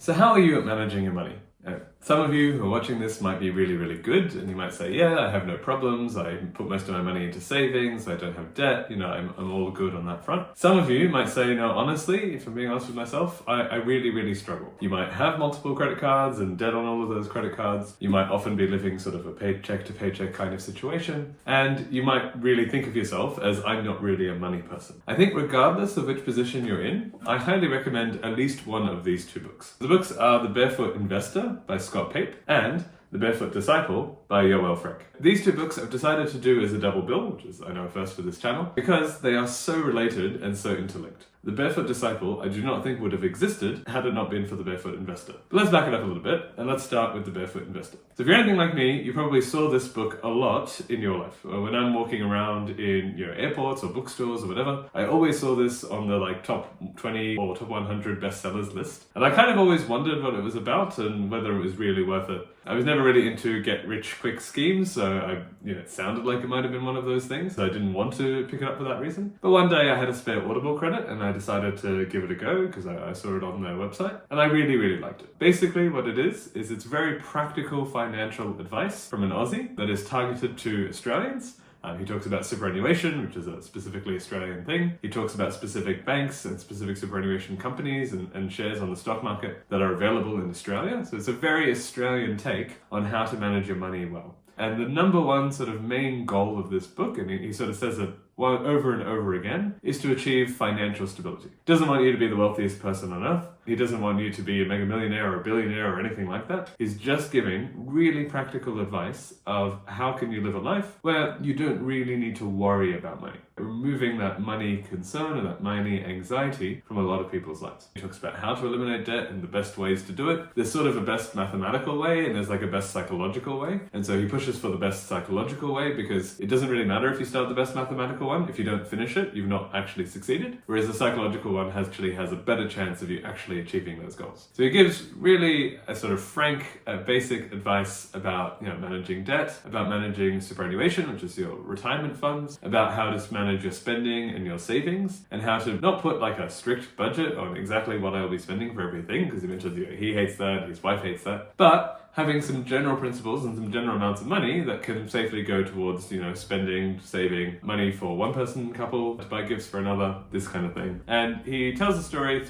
So how are you at managing your money? Some of you who are watching this might be really, really good, and you might say, yeah, I have no problems, I put most of my money into savings, I don't have debt, I'm all good on that front. Some of you might say, no, honestly, if I'm being honest with myself, I really, really struggle. You might have multiple credit cards and debt on all of those credit cards. You might often be living sort of a paycheck to paycheck kind of situation, and you might really think of yourself as, I'm not really a money person. I think regardless of which position you're in, I highly recommend at least one of these two books. The books are The Barefoot Investor by Scott Pape and The Barefoot Disciple by Yoel Frank. These two books I've decided to do as a double bill, which is I know a first for this channel, because they are so related and so interlinked. The Barefoot Disciple I do not think would have existed had it not been for The Barefoot Investor. But let's back it up a little bit and let's start with The Barefoot Investor. So if you're anything like me, you probably saw this book a lot in your life. When I'm walking around in airports or bookstores or whatever, I always saw this on the top 20 or top 100 bestsellers list. And I kind of always wondered what it was about and whether it was really worth it. I was never really into get-rich-quick schemes, so it sounded like it might have been one of those things. So I didn't want to pick it up for that reason. But one day I had a spare Audible credit and I decided to give it a go because I saw it on their website and I really, really liked it. Basically what it is it's very practical financial advice from an Aussie that is targeted to Australians. He talks about superannuation, which is a specifically Australian thing. He talks about specific banks and specific superannuation companies and shares on the stock market that are available in Australia. So it's a very Australian take on how to manage your money well. And the number one sort of main goal of this book, and he sort of says it over and over again, is to achieve financial stability. He doesn't want you to be the wealthiest person on earth. He doesn't want you to be a mega millionaire or a billionaire or anything like that. He's just giving really practical advice of how can you live a life where you don't really need to worry about money. Removing that money concern and that money anxiety from a lot of people's lives. He talks about how to eliminate debt and the best ways to do it. There's sort of a best mathematical way and there's like a best psychological way. And so he pushes for the best psychological way because it doesn't really matter if you start the best mathematical one. If you don't finish it, you've not actually succeeded. Whereas the psychological one actually has a better chance of you actually achieving those goals. So he gives really a sort of frank, basic advice about managing debt, about managing superannuation, which is your retirement funds, about how to manage your spending and your savings, and how to not put like a strict budget on exactly what I'll be spending for everything, because he mentions he hates that, his wife hates that, but having some general principles and some general amounts of money that can safely go towards, spending, saving money for one person couple, to buy gifts for another, this kind of thing. And he tells a story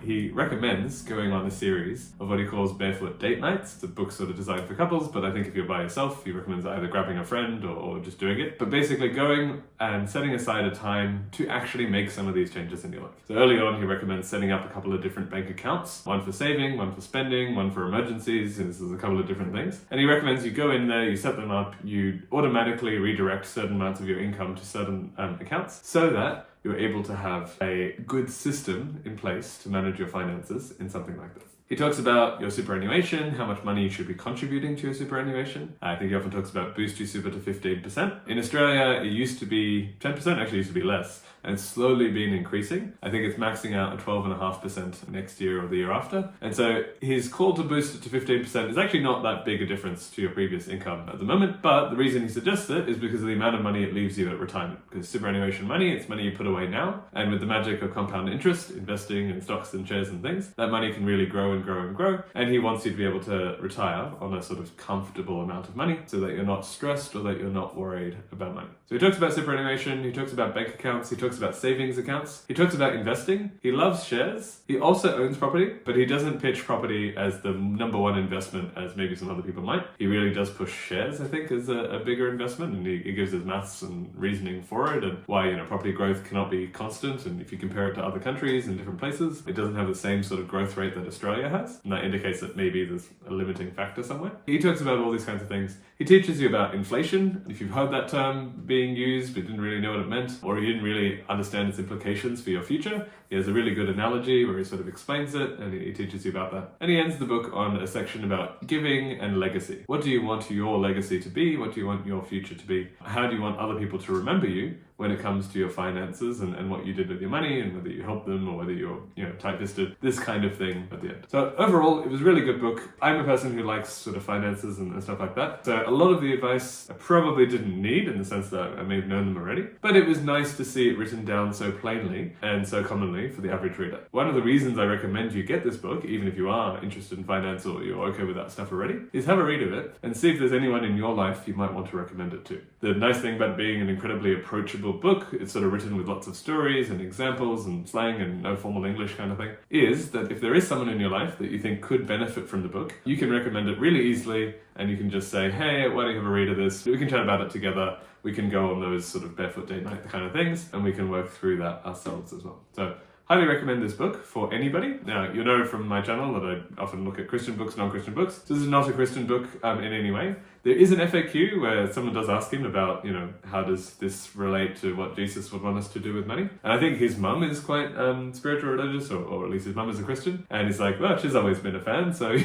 he recommends going on a series of what he calls Barefoot Date Nights. It's a book sort of designed for couples, but I think if you're by yourself, he recommends either grabbing a friend or just doing it. But basically going and setting aside a time to actually make some of these changes in your life. So early on, he recommends setting up a couple of different bank accounts, one for saving, one for spending, one for emergencies, and this is a couple of different things. And he recommends you go in there, you set them up, you automatically redirect certain amounts of your income to certain accounts so that you're able to have a good system in place to manage your finances in something like this. He talks about your superannuation, how much money you should be contributing to your superannuation. I think he often talks about boost your super to 15%. In Australia, it used to be 10%, actually used to be less, and it's slowly been increasing. I think it's maxing out at 12.5% next year or the year after. And so his call to boost it to 15% is actually not that big a difference to your previous income at the moment, but the reason he suggests it is because of the amount of money it leaves you at retirement. Because superannuation money, it's money you put away now, and with the magic of compound interest, investing in stocks and shares and things, that money can really grow and grow and grow, and he wants you to be able to retire on a sort of comfortable amount of money so that you're not stressed or that you're not worried about money. So he talks about superannuation, he talks about bank accounts, he talks about savings accounts, he talks about investing, he loves shares, he also owns property, but he doesn't pitch property as the number one investment as maybe some other people might. He really does push shares, I think, as a bigger investment, and he gives his maths and reasoning for it and why property growth cannot be constant, and if you compare it to other countries in different places, it doesn't have the same sort of growth rate that Australia has, and that indicates that maybe there's a limiting factor somewhere. He talks about all these kinds of things. He teaches you about inflation. If you've heard that term being used but didn't really know what it meant, or you didn't really understand its implications for your future, he has a really good analogy where he sort of explains it and he teaches you about that. And he ends the book on a section about giving and legacy. What do you want your legacy to be? What do you want your future to be? How do you want other people to remember you when it comes to your finances and what you did with your money and whether you helped them or whether you're, tight-fisted, this kind of thing at the end. So overall, it was a really good book. I'm a person who likes sort of finances and stuff like that. So a lot of the advice I probably didn't need in the sense that I may have known them already, but it was nice to see it written down so plainly and so commonly for the average reader. One of the reasons I recommend you get this book, even if you are interested in finance or you're okay with that stuff already, is have a read of it and see if there's anyone in your life you might want to recommend it to. The nice thing about being an incredibly approachable book, it's sort of written with lots of stories and examples and slang and no formal English kind of thing, is that if there is someone in your life that you think could benefit from the book, you can recommend it really easily and you can just say, hey, why don't you have a read of this? We can chat about it together. We can go on those sort of barefoot date night kind of things and we can work through that ourselves as well. So highly recommend this book for anybody. Now, you know from my channel that I often look at Christian books, non-Christian books. So this is not a Christian book in any way. There is an FAQ where someone does ask him about, how does this relate to what Jesus would want us to do with money? And I think his mum is quite spiritual religious, or at least his mum is a Christian. And he's like, well, she's always been a fan, so,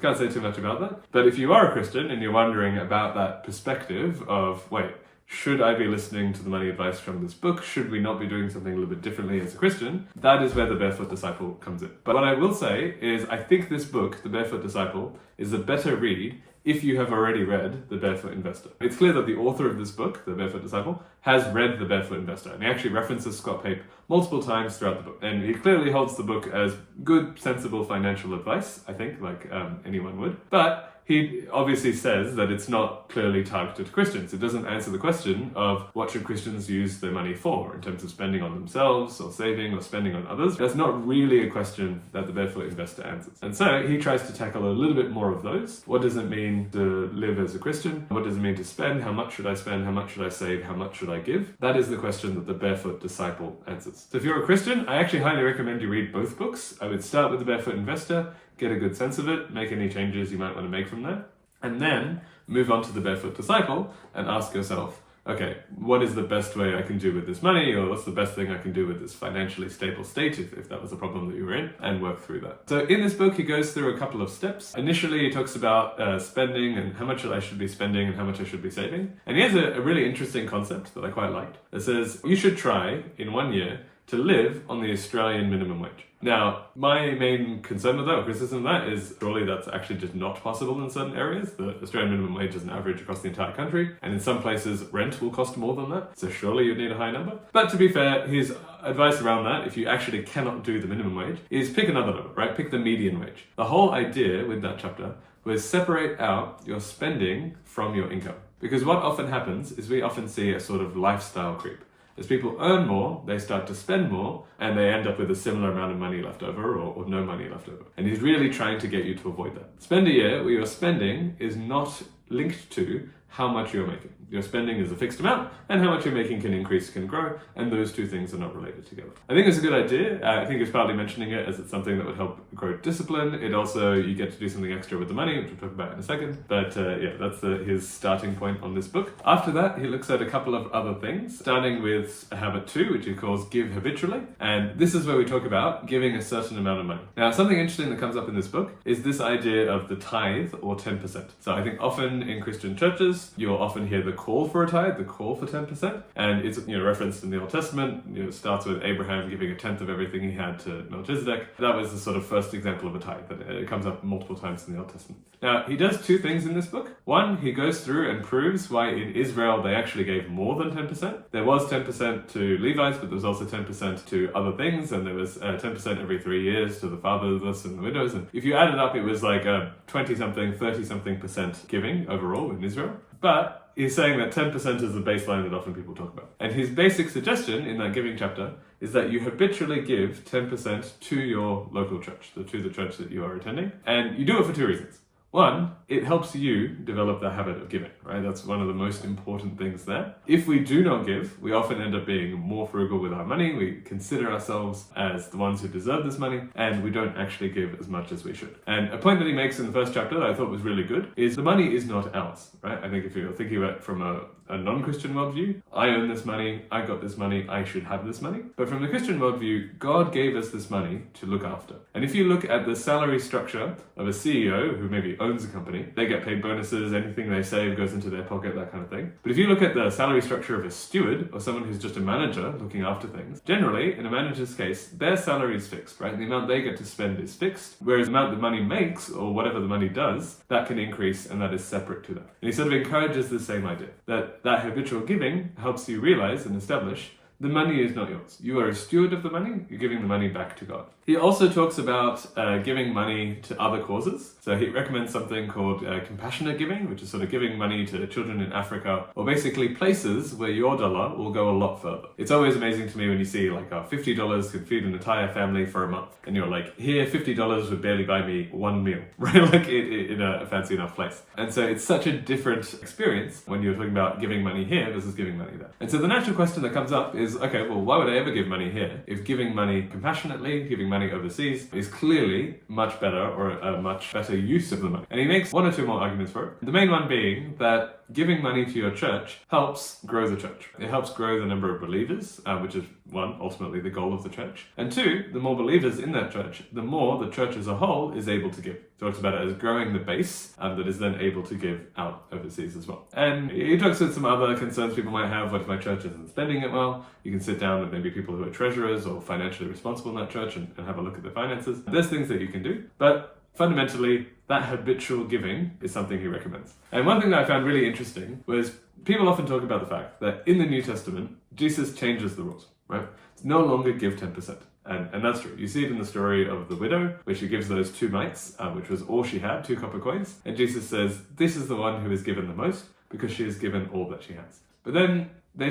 can't say too much about that. But if you are a Christian and you're wondering about that perspective of, wait, should I be listening to the money advice from this book? Should we not be doing something a little bit differently as a Christian? That is where the Barefoot Disciple comes in. But what I will say is I think this book, The Barefoot Disciple, is a better read if you have already read The Barefoot Investor. It's clear that the author of this book, The Barefoot Disciple, has read The Barefoot Investor, and he actually references Scott Pape multiple times throughout the book. And he clearly holds the book as good, sensible financial advice, I think, like anyone would. But he obviously says that it's not clearly targeted to Christians. It doesn't answer the question of what should Christians use their money for in terms of spending on themselves or saving or spending on others. That's not really a question that the Barefoot Investor answers. And so he tries to tackle a little bit more of those. What does it mean to live as a Christian? What does it mean to spend? How much should I spend? How much should I save? How much should I give? That is the question that the Barefoot Disciple answers. So if you're a Christian, I actually highly recommend you read both books. I would start with the Barefoot Investor, get a good sense of it, make any changes you might want to make from there, and then move on to the Barefoot Disciple and ask yourself, okay, what is the best way I can do with this money, or what's the best thing I can do with this financially stable state if that was a problem that you were in, and work through that. So in this book, he goes through a couple of steps. Initially, he talks about spending and how much I should be spending and how much I should be saving. And he has a really interesting concept that I quite liked. It says, you should try in 1 year to live on the Australian minimum wage. Now, my main concern with that, or criticism of that, is surely that's actually just not possible in certain areas. The Australian minimum wage is an average across the entire country, and in some places rent will cost more than that, so surely you'd need a high number. But to be fair, his advice around that, if you actually cannot do the minimum wage, is pick another number, right? Pick the median wage. The whole idea with that chapter was separate out your spending from your income. Because what often happens is we often see a sort of lifestyle creep. As people earn more, they start to spend more, and they end up with a similar amount of money left over or no money left over. And he's really trying to get you to avoid that. Spend a year where your spending is not linked to how much you're making. Your spending is a fixed amount, and how much you're making can increase, can grow, and those two things are not related together. I think it's a good idea. I think it's partly mentioning it as it's something that would help grow discipline. It also, you get to do something extra with the money, which we'll talk about in a second. But yeah, that's his starting point on this book. After that, he looks at a couple of other things, starting with habit 2, which he calls give habitually. And this is where we talk about giving a certain amount of money. Now, something interesting that comes up in this book is this idea of the tithe or 10%. So I think often in Christian churches, you'll often hear the call for a tithe, the call for 10%, and it's referenced in the Old Testament. It starts with Abraham giving a tenth of everything he had to Melchizedek. That was the sort of first example of a tithe, but it comes up multiple times in the Old Testament. Now, he does two things in this book. One, he goes through and proves why in Israel they actually gave more than 10%. There was 10% to Levites, but there was also 10% to other things, and there was 10% every 3 years to the fatherless and the widows. And if you add it up, it was like a 20-something, 30-something% giving overall in Israel. But he's saying that 10% is the baseline that often people talk about. And his basic suggestion in that giving chapter is that you habitually give 10% to your local church, to the church that you are attending. And you do it for two reasons. One, it helps you develop the habit of giving, right? That's one of the most important things there. If we do not give, we often end up being more frugal with our money. We consider ourselves as the ones who deserve this money, and we don't actually give as much as we should. And a point that he makes in the first chapter that I thought was really good is the money is not ours, right? I think if you're thinking about it from a non-Christian worldview, I own this money, I got this money, I should have this money. But from the Christian worldview, God gave us this money to look after. And if you look at the salary structure of a CEO who maybe owns a company. They get paid bonuses, anything they save goes into their pocket, that kind of thing. But if you look at the salary structure of a steward or someone who's just a manager looking after things, generally, in a manager's case, their salary is fixed, right? The amount they get to spend is fixed, whereas the amount the money makes, or whatever the money does, that can increase, and that is separate to that. And he sort of encourages the same idea, that habitual giving helps you realize and establish the money is not yours. You are a steward of the money, you're giving the money back to God. He also talks about giving money to other causes. So he recommends something called compassionate giving, which is sort of giving money to children in Africa, or basically places where your dollar will go a lot further. It's always amazing to me when you see like $50 could feed an entire family for a month. And you're like, here, $50 would barely buy me one meal, right? Like in a fancy enough place. And so it's such a different experience when you're talking about giving money here versus giving money there. And so the natural question that comes up is, okay, well, why would I ever give money here if giving money compassionately, giving money overseas is clearly much better, or a much better use of the money? And he makes one or two more arguments for it. The main one being that giving money to your church helps grow the church. It helps grow the number of believers, which is one, ultimately the goal of the church. And two, the more believers in that church, the more the church as a whole is able to give. Talks about it as growing the base that is then able to give out overseas as well. And he talks about some other concerns people might have. What if my church isn't spending it well? You can sit down with maybe people who are treasurers or financially responsible in that church and have a look at the finances. There's things that you can do, but fundamentally, that habitual giving is something he recommends. And one thing that I found really interesting was people often talk about the fact that in the New Testament, Jesus changes the rules, right? It's no longer give 10%. And that's true. You see it in the story of the widow, where she gives those 2 mites, which was all she had, 2 copper coins. And Jesus says, this is the one who is given the most because she has given all that she has. But then they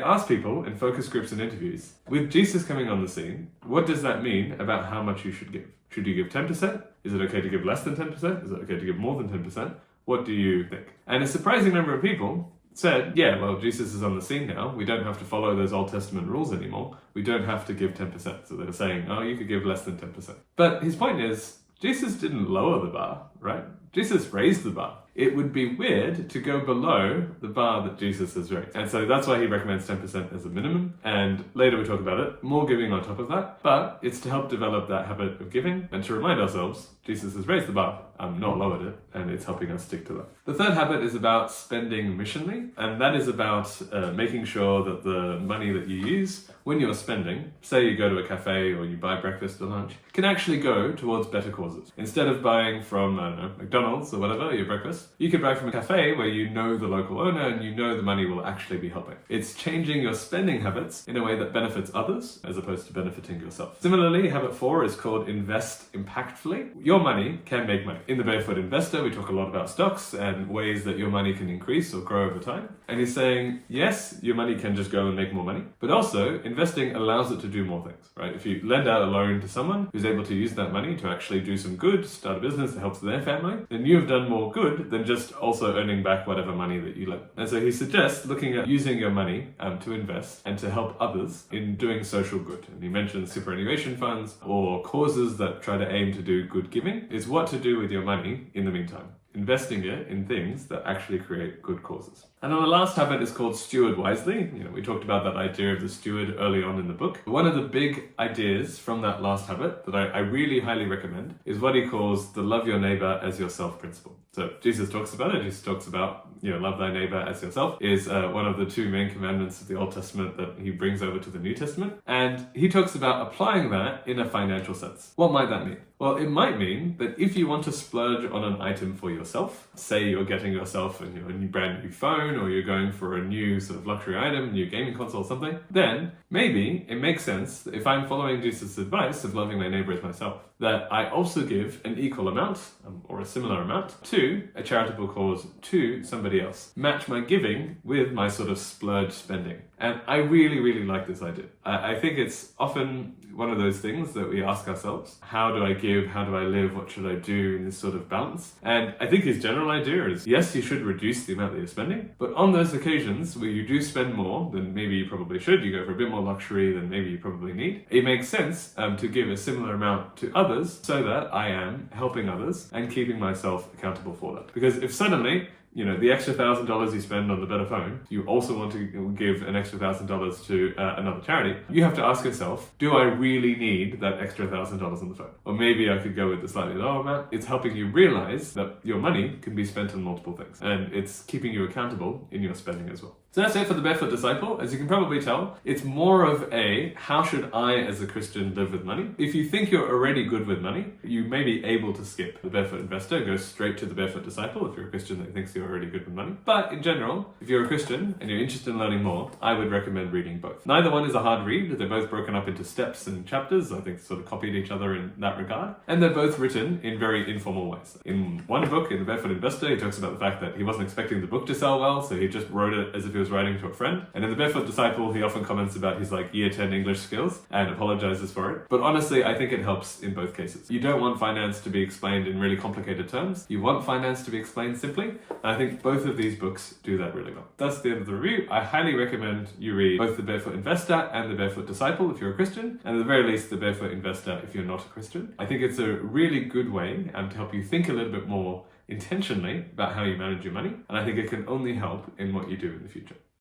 asked people in focus groups and interviews, with Jesus coming on the scene, what does that mean about how much you should give? Should you give 10%? Is it okay to give less than 10%? Is it okay to give more than 10%? What do you think? And a surprising number of people said, yeah, well, Jesus is on the scene now. We don't have to follow those Old Testament rules anymore. We don't have to give 10%. So they were saying, oh, you could give less than 10%. But his point is, Jesus didn't lower the bar, right? Jesus raised the bar. It would be weird to go below the bar that Jesus has raised. And so that's why he recommends 10% as a minimum. And later we talk about it, more giving on top of that. But it's to help develop that habit of giving and to remind ourselves, Jesus has raised the bar, not lowered it, and it's helping us stick to that. The third habit is about spending missionally, and that is about making sure that the money that you use when you're spending, say you go to a cafe or you buy breakfast or lunch, can actually go towards better causes. Instead of buying from, I don't know, McDonald's or whatever, your breakfast, you could buy from a cafe where you know the local owner and you know the money will actually be helping. It's changing your spending habits in a way that benefits others as opposed to benefiting yourself. Similarly, habit 4 is called invest impactfully. Your money can make money. In the Barefoot Investor, we talk a lot about stocks and ways that your money can increase or grow over time. And he's saying, yes, your money can just go and make more money, but also investing allows it to do more things, right? If you lend out a loan to someone who's able to use that money to actually do some good, start a business that helps their family, then you have done more good than just also earning back whatever money that you lent. And so he suggests looking at using your money to invest and to help others in doing social good. And he mentions superannuation funds or causes that try to aim to do good giving is what to do with your money in the meantime. Investing it in things that actually create good causes. And then the last habit is called steward wisely. We talked about that idea of the steward early on in the book. One of the big ideas from that last habit that I really highly recommend is what he calls the love your neighbor as yourself principle. So Jesus talks about it. He talks about, love thy neighbor as yourself is one of the 2 main commandments of the Old Testament that he brings over to the New Testament. And he talks about applying that in a financial sense. What might that mean? Well, it might mean that if you want to splurge on an item for yourself, say you're getting yourself a new brand new phone, or you're going for a new sort of luxury item, new gaming console or something, then maybe it makes sense that if I'm following Jesus' advice of loving my neighbor as myself, that I also give an equal amount or a similar amount to a charitable cause to somebody else. Match my giving with my sort of splurge spending. And I really, really like this idea. I think it's often one of those things that we ask ourselves, how do I give? How do I live? What should I do in this sort of balance? And I think his general idea is, yes, you should reduce the amount that you're spending, but on those occasions where you do spend more than maybe you probably should, you go for a bit more luxury than maybe you probably need, it makes sense to give a similar amount to others so that I am helping others and keeping myself accountable for that. Because if suddenly the extra $1,000 you spend on the better phone, you also want to give an extra $1,000 to another charity. You have to ask yourself, do I really need that extra $1,000 on the phone? Or maybe I could go with the slightly lower amount. It's helping you realize that your money can be spent on multiple things, and it's keeping you accountable in your spending as well. So that's it for the Barefoot Disciple. As you can probably tell, it's more of a, how should I as a Christian live with money? If you think you're already good with money, you may be able to skip the Barefoot Investor and go straight to the Barefoot Disciple if you're a Christian that thinks you're already good with money. But in general, if you're a Christian and you're interested in learning more, I would recommend reading both. Neither one is a hard read. They're both broken up into steps and chapters. I think sort of copied each other in that regard. And they're both written in very informal ways. In one book, in the Barefoot Investor, he talks about the fact that he wasn't expecting the book to sell well, so he just wrote it as if he was writing to a friend. And in the Barefoot Disciple, he often comments about his year 10 English skills and apologizes for it. But honestly, I think it helps in both cases. You don't want finance to be explained in really complicated terms. You want finance to be explained simply. And I think both of these books do that really well. That's the end of the review. I highly recommend you read both the Barefoot Investor and the Barefoot Disciple if you're a Christian, and at the very least, the Barefoot Investor if you're not a Christian. I think it's a really good way to help you think a little bit more intentionally about how you manage your money. And I think it can only help in what you do in the future.